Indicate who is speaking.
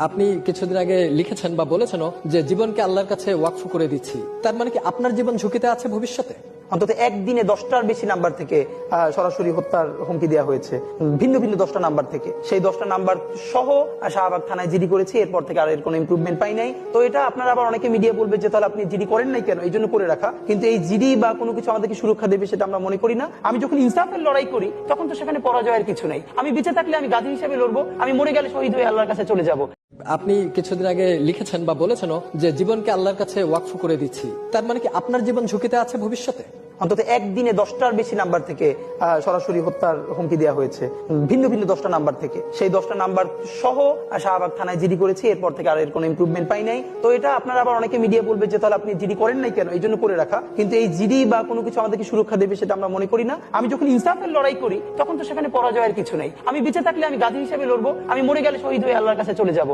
Speaker 1: আপনি কিছুদিন আগে লিখেছেন বা বলেছেনও যে জীবনকে আল্লাহর কাছে ওয়াকফ করে দিচ্ছি, তার মানে কি আপনার জীবন ঝুঁকিতে আছে ভবিষ্যতে?
Speaker 2: অন্তত একদিনে 10টার বেশি নাম্বার থেকে সরাসরি হত্যার হুমকি দেওয়া হয়েছে, ভিন্ন ভিন্ন 10টা নাম্বার থেকে। সেই 10টা নাম্বার সহ শাহবাগ থানায় জিডি করেছি, এরপর থেকে আর এর কোনো ইমপ্রুভমেন্ট পাই নাই। তো এটা আপনারা আবার অনেকে মিডিয়া বলবে যে তাহলে আপনি জিডি করেন নাই কেন, এই জন্য করে রাখা। কিন্তু এই জিডি বা কোনো কিছু আমাদেরকে সুরক্ষা দেবে সেটা আমরা মনে করি না। আমি যখন ইনসাফের লড়াই করি তখন তো সেখানে পরাজয়ের কিছু নেই। আমি বেঁচে থাকলে আমি গাজী হিসেবে লড়বো, আমি মরে গেলে শহীদ হয়ে আল্লাহর কাছে চলে যাব।
Speaker 1: আপনি কিছুদিন আগে লিখেছেন বা বলেছেনও যে জীবনকে আল্লাহর কাছে ওয়াকফ করে দিচ্ছি, তার মানে কি আপনার জীবন ঝুঁকিতে আছে ভবিষ্যতে?
Speaker 2: অন্তত একদিনে 10টার বেশি নাম্বার থেকে সরাসরি হত্যার হুমকি দেওয়া হয়েছে, ভিন্ন ভিন্ন 10টা নাম্বার থেকে। সেই 10টা নাম্বার সহ শাহবাগ থানায় জিডি করেছি, এরপর থেকে আর এর কোনো ইমপ্রুভমেন্ট পাই নাই। তো এটা আপনারা আবার অনেকে মিডিয়া বলবে যে তাহলে আপনি জিডি করেন নাই কেন, এই জন্য করে রাখা। কিন্তু এই জিডি বা কোনো কিছু আমাদেরকে সুরক্ষা দেবে সেটা আমরা মনে করি না। আমি যখন ইনসাফের লড়াই করি তখন তো সেখানে পরাজয়ের কিছু নেই। আমি বেঁচে থাকলে আমি গাজী হিসেবে লড়বো, আমি মরে গেলে শহীদ হয়ে আল্লাহর কাছে চলে যাব।